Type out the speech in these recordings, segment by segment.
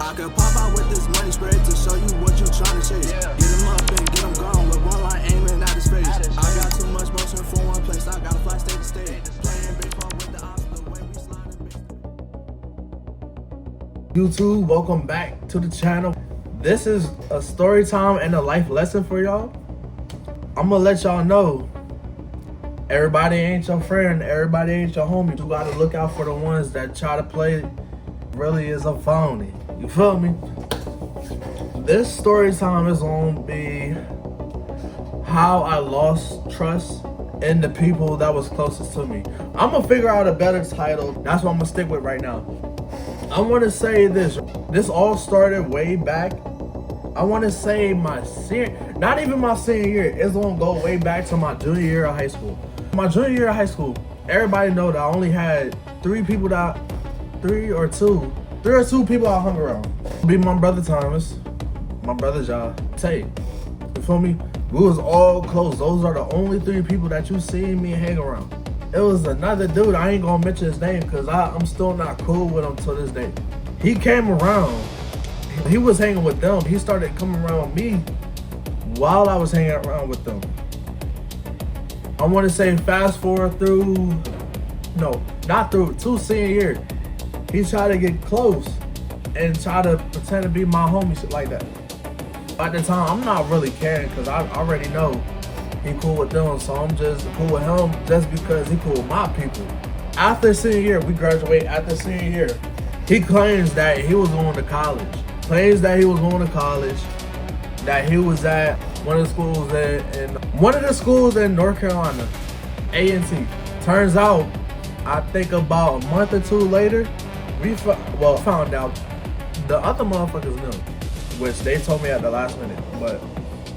I could pop out with this money spread to show you what you trying to chase. Get him up and get him gone with one line aiming at his face. I got too much motion for one place. I gotta fly state to state. Playing baseball with the ops, the way we sliding YouTube, welcome back to the channel. This is a story time and a life lesson for y'all. I'm gonna let y'all know, everybody ain't your friend, everybody ain't your homie. You gotta look out for the ones that try to play really is a phony. You feel me? This story time is gonna be how I lost trust in the people that was closest to me. I'm gonna figure out a better title. That's what I'm gonna stick with right now. I want to say this. This all started way back. I want to say my senior, not even my senior year. It's gonna go way back to my junior year of high school. My junior year of high school, everybody know that I only had three or two people I hung around. Be my brother Thomas, my brother Ja, Tate. You feel me? We was all close. Those are the only three people that you see me hang around. It was another dude, I ain't gonna mention his name because I'm still not cool with him to this day. He came around, he was hanging with them. He started coming around me while I was hanging around with them. I wanna say fast forward through, to senior year. He tried to get close and try to pretend to be my homie, shit like that. At the time, I'm not really caring because I already know he cool with them, so I'm just cool with him just because he cool with my people. After senior year, we graduate. After senior year, he claims that he was going to college. That he was at one of the schools in North Carolina, A&T. Turns out, I think about a month or two later, we found out the other motherfuckers knew, which they told me at the last minute. But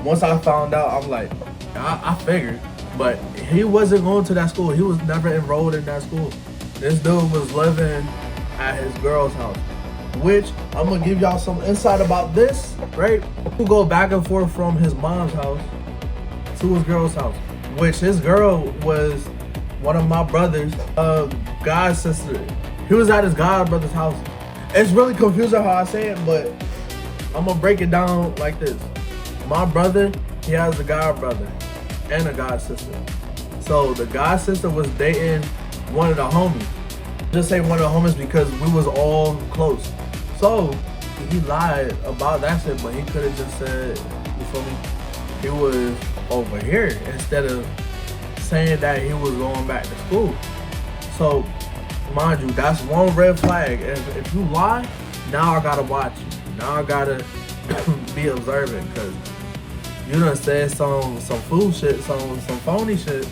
once I found out, I'm like, I figured. But he wasn't going to that school. He was never enrolled in that school. This dude was living at his girl's house, which I'm gonna give y'all some insight about this, right? We go back and forth from his mom's house to his girl's house, which his girl was one of my brother's god sister. He was at his god brother's house. It's really confusing how I say it, but I'm gonna break it down like this. My brother, he has a god brother and a god sister. So the god sister was dating one of the homies. Just say one of the homies because we was all close. So he lied about that shit, but he could have just said, you feel me? He was over here instead of saying that he was going back to school. So mind you, that's one red flag. If you lie, now I gotta watch you. Now I gotta be observant because you done said some fool shit, some phony shit,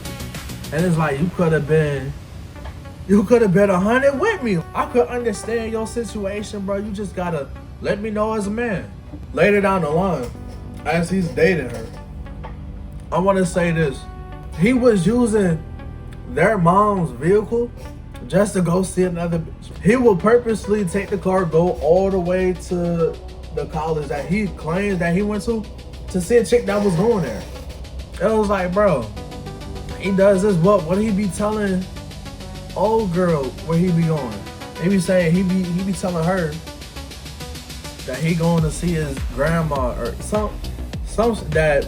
and it's like you could have been 100 with me. I could understand your situation, bro. You just gotta let me know as a man. Later down the line, as he's dating her, I want to say this: he was using their mom's vehicle just to go see another bitch. He will purposely take the car, go all the way to the college that he claims that he went to see a chick that was going there. It was like, bro, he does this. What he be telling old girl where he be going? He be saying he be telling her that he going to see his grandma or some that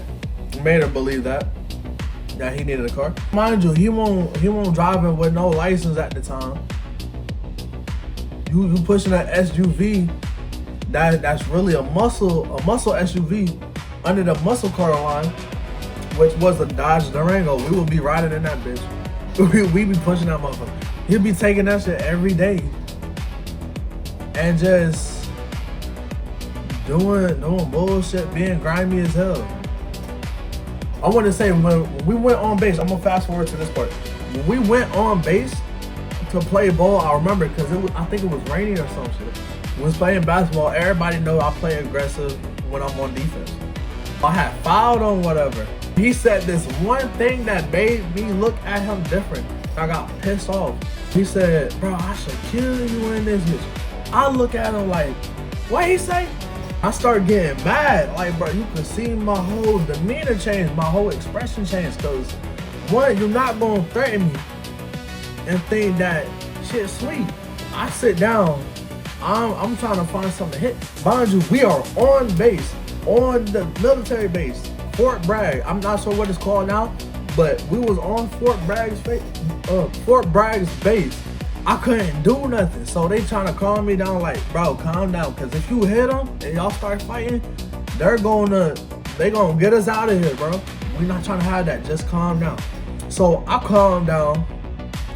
made her believe that he needed a car. Mind you, he won't driving with no license at the time. You pushing an SUV that's really a muscle SUV under the muscle car line, which was a Dodge Durango. We would be riding in that bitch. We be pushing that motherfucker. He'll be taking that shit every day and just doing bullshit, being grimy as hell. I want to say when we went on base, I'm gonna fast forward to this part. When we went on base to play ball, I remember because I think it was raining or some shit. We was playing basketball. Everybody know I play aggressive when I'm on defense. I had fouled on whatever. He said this one thing that made me look at him different. I got pissed off. He said, bro, I should kill you in this bitch. I look at him like, what he say? I start getting mad. Like, bro, you can see my whole demeanor change, my whole expression change. Because, one, you're not going to threaten me and think that shit's sweet. I sit down I'm trying to find something to hit. Mind you, we are on base, on the military base, Fort Bragg. I'm not sure what it's called now, but we was on Fort Bragg's base. I couldn't do nothing, so they trying to calm me down. Like, bro, calm down, because if you hit them and y'all start fighting, they gonna get us out of here, bro. We not trying to have that. Just calm down. So I calmed down.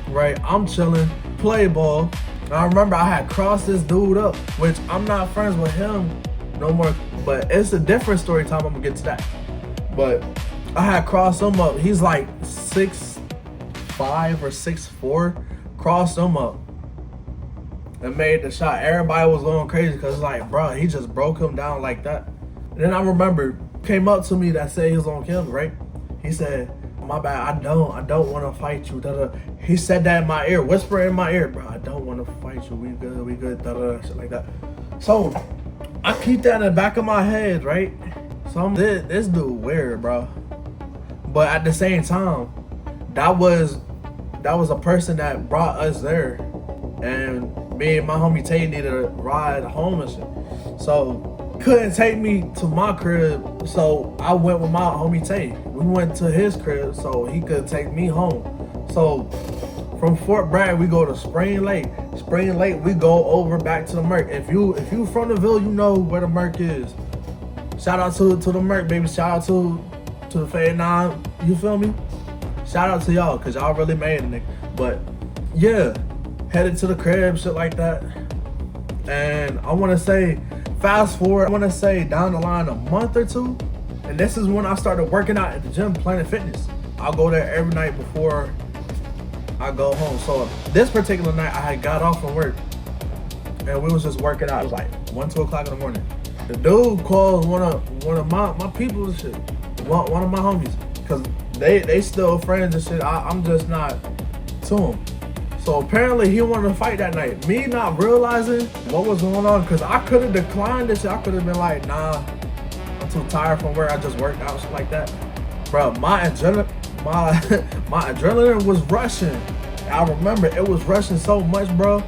Right, I'm chilling, play ball. I remember I had crossed this dude up, which I'm not friends with him no more, but it's a different story time. I'm gonna get to that. But I had crossed him up. He's like 6'5" or 6'4". Crossed him up and made the shot. Everybody was going crazy because it's like, bro, he just broke him down like that. And then I remember came up to me that said he was gonna kill me, right? He said, my bad, I don't want to fight you. Da-da. He said that in my ear, whispering in my ear, bro, I don't want to fight you. We good, da-da, shit like that. So I keep that in the back of my head, right? So this dude weird, bro. But at the same time, that was a person that brought us there, and me and my homie Tay needed a ride home and shit. So couldn't take me to my crib, so I went with my homie Tay. We went to his crib so he could take me home. So from Fort Bragg we go to Spring Lake. Spring Lake we go over back to the Merc. If you from the Ville, you know where the Merc is. Shout out to the Merc, baby. Shout out to the Fade 9. You feel me? Shout out to y'all, cause y'all really made it, nigga. But yeah, headed to the crib, shit like that. And I wanna say, fast forward, I wanna say down the line a month or two, and this is when I started working out at the gym, Planet Fitness. I'll go there every night before I go home. So this particular night I had got off from work and we was just working out. It was like 1, 2 o'clock in the morning. The dude called one of my people and shit, one of my homies, cause they still friends and shit. I'm just not to him. So apparently he wanted to fight that night. Me not realizing what was going on, cause I could have declined this shit. I could have been like, nah, I'm too tired from work. I just worked out, shit like that. Bro, my adrenaline was rushing. I remember it was rushing so much, bro.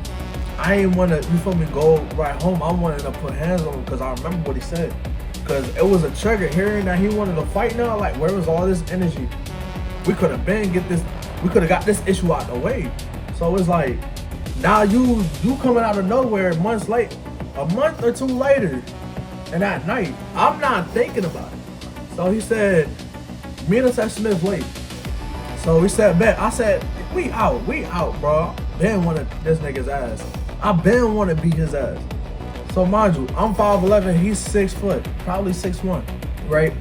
I ain't want to, you feel me, go right home. I wanted to put hands on him because I remember what he said. Because it was a trigger hearing that he wanted to fight now. Like, where was all this energy? We could have got this issue out the way. So it's like, now you coming out of nowhere months late, a month or two later, and at night, I'm not thinking about it. So he said, meet us at Smith Lake. So we said, bet. I said, we out, bro. Ben wanted this nigga's ass. I been want to beat his ass. So mind you, I'm 5'11", he's 6 foot, probably 6'1", right?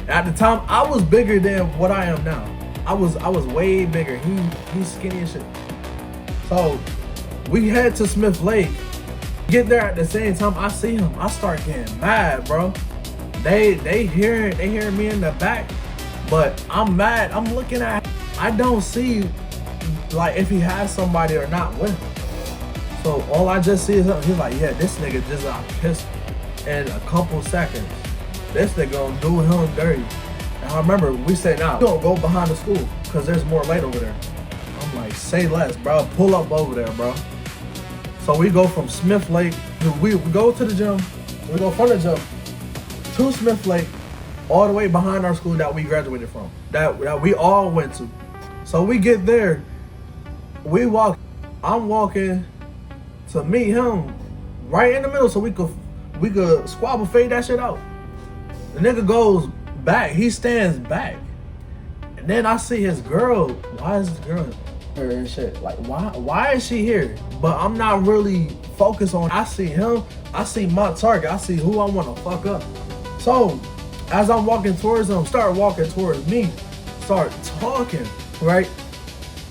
At the time, I was bigger than what I am now. I was way bigger. He's skinny as shit. So we head to Smith Lake. Get there at the same time. I see him. I start getting mad, bro. They hear me in the back, but I'm mad. I'm looking at. I don't see like if he has somebody or not with him. So all I just see is him. He's like, yeah, this nigga just got pissed in a couple seconds. This nigga gonna do him dirty. And I remember we said, nah, we don't go behind the school because there's more light over there. I'm like, say less, bro. Pull up over there, bro. So we go from Smith Lake. We go to the gym. We go from the gym to Smith Lake, all the way behind our school that we graduated from, that we all went to. So we get there. We walk. I'm walking to meet him right in the middle so we could squabble, fade that shit out. The nigga goes back. He stands back. And then I see his girl. Why is this girl here and shit? Like, why is she here? But I'm not really focused on. I see him. I see my target. I see who I want to fuck up. So as I'm walking towards him, start walking towards me, start talking, right?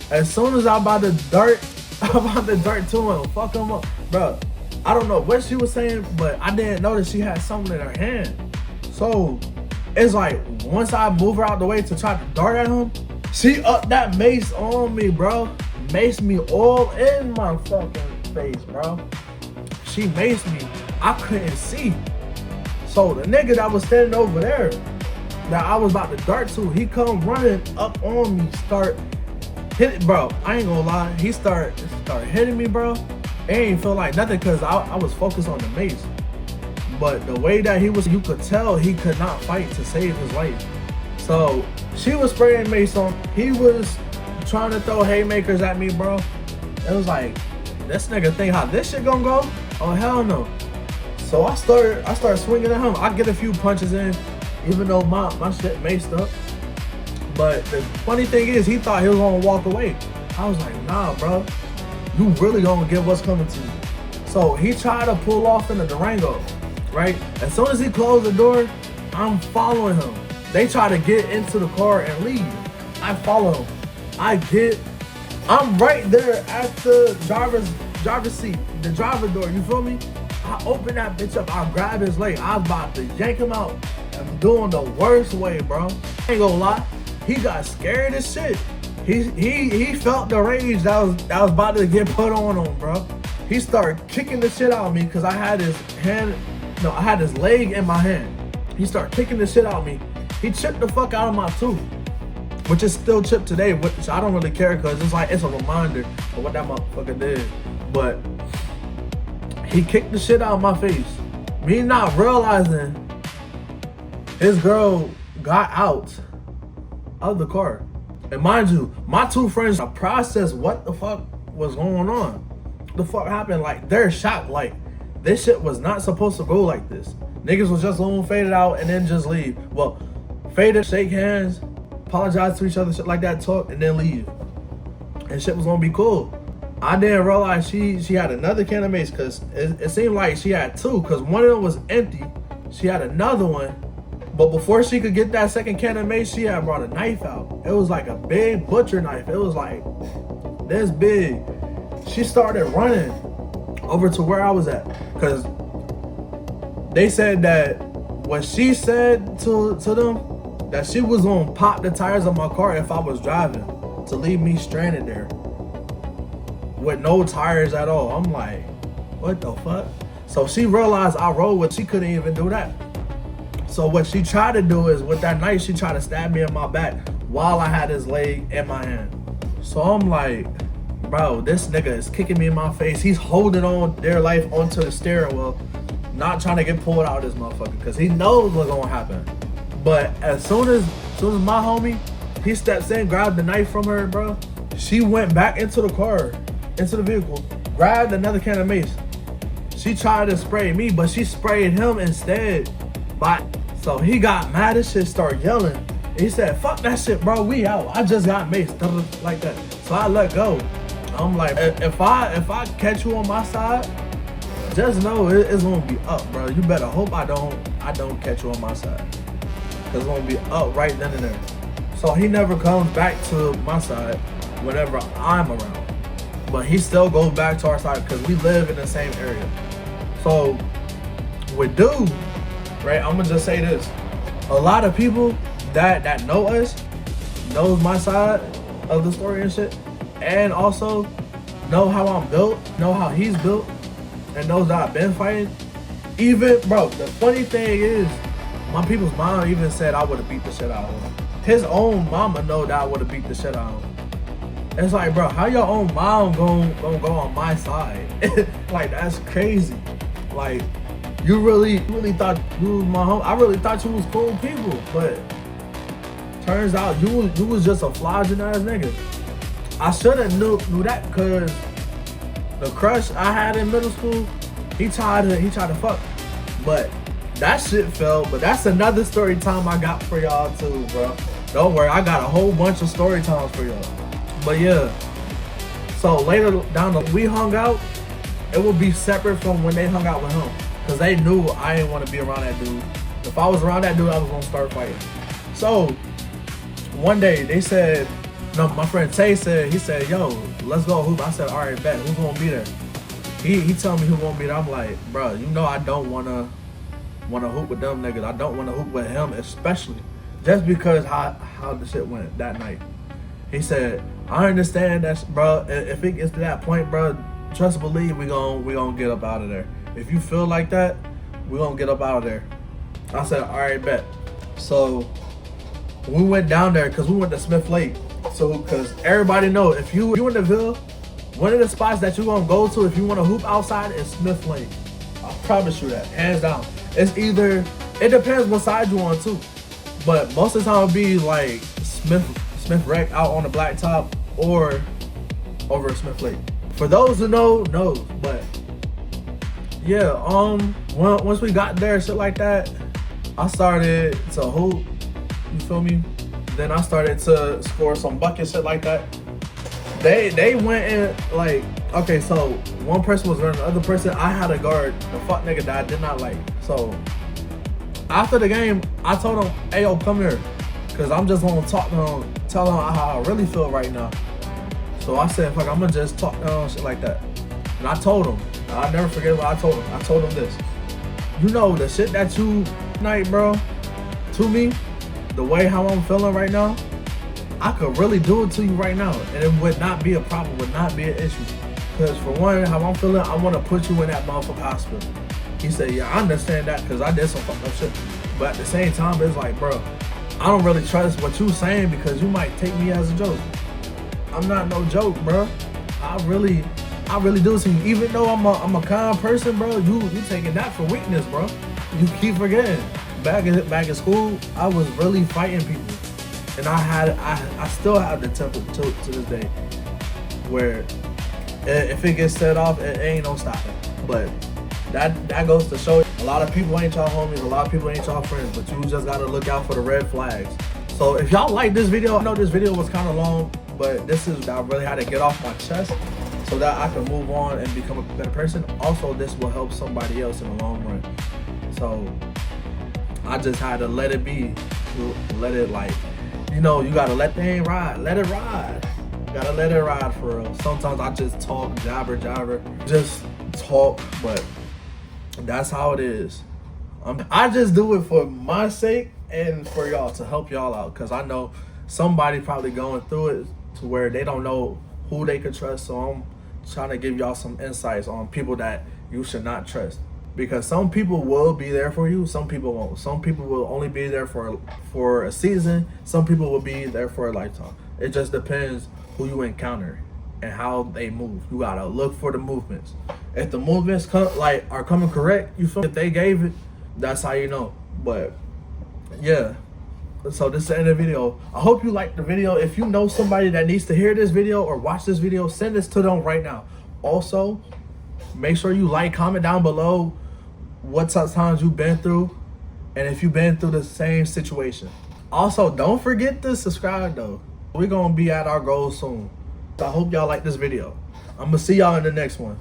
As soon as I'm about to dart to him, fuck him up, bro. I don't know what she was saying, but I didn't notice she had something in her hand. So it's like, once I move her out the way to try to dart at him, she up that mace on me, bro. Maced me all in my fucking face, bro. She maced me. I couldn't see. So the nigga that was standing over there, that I was about to dart to, he come running up on me, start hitting, bro. I ain't gonna lie, he start hitting me, bro. it ain't feel like nothing because I was focused on the mace. But the way that he was, you could tell he could not fight to save his life. So she was spraying mace on. He was trying to throw haymakers at me, bro. It was like, this nigga think how this shit gonna go? Oh hell no. So I started swinging at him. I get a few punches in, even though my shit maced up. But the funny thing is, he thought he was gonna walk away. I was like, nah, bro. You really gonna get what's coming to you. So he tried to pull off in the Durango, right? As soon as he closed the door, I'm following him. They try to get into the car and leave. I follow him. I'm right there at the driver's seat, the driver door, you feel me? I open that bitch up, I grab his leg. I was about to yank him out. I'm doing the worst way, bro. I ain't gonna lie. He got scared as shit. He felt the rage that was about to get put on him, bro. He started kicking the shit out of me because I had his leg in my hand. He started kicking the shit out of me. He chipped the fuck out of my tooth, which is still chipped today, which I don't really care because it's a reminder of what that motherfucker did. But he kicked the shit out of my face. Me not realizing his girl got out of the car. And mind you, my two friends processed what the fuck was going on. What the fuck happened? Like, they're shocked. Like, this shit was not supposed to go like this. Niggas was just going to fade it out and then just leave. Well, fade it, shake hands, apologize to each other, shit like that, talk, and then leave. And shit was going to be cool. I didn't realize she had another can of mace because it seemed like she had two because one of them was empty. She had another one. But before she could get that second can of mace, she had brought a knife out. It was like a big butcher knife. It was like this big. She started running over to where I was at. Because they said that what she said to them, that she was going to pop the tires of my car if I was driving to leave me stranded there with no tires at all. I'm like, what the fuck? So she realized I rode with, she couldn't even do that. So what she tried to do is with that knife, she tried to stab me in my back while I had his leg in my hand. So I'm like, bro, this nigga is kicking me in my face. He's holding on their life onto the steering wheel, not trying to get pulled out of this motherfucker because he knows what's gonna happen. But as soon as my homie, he steps in, grabbed the knife from her, bro, she went back into the car, into the vehicle, grabbed another can of mace. She tried to spray me, but she sprayed him instead. So he got mad as shit, started yelling. He said, fuck that shit, bro, we out. I just got maced, like that. So I let go. I'm like, if I catch you on my side, just know it's gonna be up, bro. You better hope I don't catch you on my side. Cause it's gonna be up right then and there. So he never comes back to my side whenever I'm around. But he still goes back to our side because we live in the same area. So with dude, right, I'm gonna just say this. A lot of people that know us, knows my side of the story and shit, and also know how I'm built, know how he's built, and knows that I've been fighting. Even, bro, the funny thing is, my people's mom even said I would have beat the shit out of him. His own mama know that I would have beat the shit out of him. It's like, bro, how your own mom gonna go on my side? Like, that's crazy. Like, you really thought you was my home. I really thought you was cool people, but turns out you was just a flogging ass nigga. I should have knew that because the crush I had in middle school, he tried to fuck, but that shit fell. But that's another story time I got for y'all too, bro. Don't worry, I got a whole bunch of story times for y'all. But yeah, so later down we hung out. It would be separate from when they hung out with him. Because they knew I didn't want to be around that dude. If I was around that dude, I was going to start fighting. So, one day, they said, no, my friend Tay said, he said, yo, let's go hoop. I said, all right, bet. Who's going to be there? He told me who going to be there. I'm like, bro, you know I don't want to hoop with them niggas. I don't want to hoop with him, especially. Just because how the shit went that night. He said, I understand that, bro. If it gets to that point, bro, trust and believe we gonna get up out of there. If you feel like that, we're gonna get up out of there. I said, all right, bet. So we went down there because we went to Smith Lake. So, because everybody know, if you in the Ville, One of the spots that you're gonna go to if you want to hoop outside is Smith Lane. I promise you that, hands down. It's either, it depends what side you on too. But most of the time it'll be like Smith Rec out on the blacktop or over at Smith Lake. For those who knows. But yeah, once we got there, shit like that, I started to hoop. You feel me? Then I started to score some buckets, shit like that. They went in like, okay, so one person was running, the other person, I had a guard, the fuck nigga that I did not like. So after the game, I told him, hey yo, come here. Cause I'm just gonna talk to him, tell him how I really feel right now. So I said, fuck, I'm gonna just talk to him, shit like that. And I told him, I'll never forget what I told him. I told him this. You know, the shit that you night, bro, to me, the way how I'm feeling right now, I could really do it to you right now. And it would not be a problem, would not be an issue. Cause for one, how I'm feeling, I wanna put you in that motherfucking hospital. He said, yeah, I understand that because I did some fucked up shit. But at the same time, it's like, bro, I don't really trust what you saying because you might take me as a joke. I'm not no joke, bro. I really do see you. Even though I'm a kind person, bro, you taking that for weakness, bro. You keep forgetting. Back in school, I was really fighting people. And I still have the temper to this day. Where if it gets set off, it ain't no stopping. But that goes to show a lot of people ain't y'all homies, a lot of people ain't y'all friends, but you just gotta look out for the red flags. So if y'all like this video, I know this video was kind of long, but this is, I really had to get off my chest so that I can move on and become a better person. Also, this will help somebody else in the long run. So I just had to let it be, let it, like, you know, you gotta let the thing ride, let it ride. You gotta let it ride for real. Sometimes I just talk, jabber, just talk, but that's how it is. I just do it for my sake and for y'all, to help y'all out, because I know somebody probably going through it to where they don't know who they could trust. So I'm trying to give y'all some insights on people that you should not trust, because some people will be there for you, some people won't. Some people will only be there for a season, some people will be there for a lifetime. It just depends who you encounter and how they move. You gotta look for the movements. If the movements are coming correct, you feel me? If they gave it, that's how you know. But yeah, so this is the end of the video. I hope you liked the video. If you know somebody that needs to hear this video or watch this video, send this to them right now. Also, make sure you like, comment down below what times you've been through and if you've been through the same situation. Also, don't forget to subscribe though. We're gonna be at our goal soon. I hope y'all like this video. I'm gonna see y'all in the next one.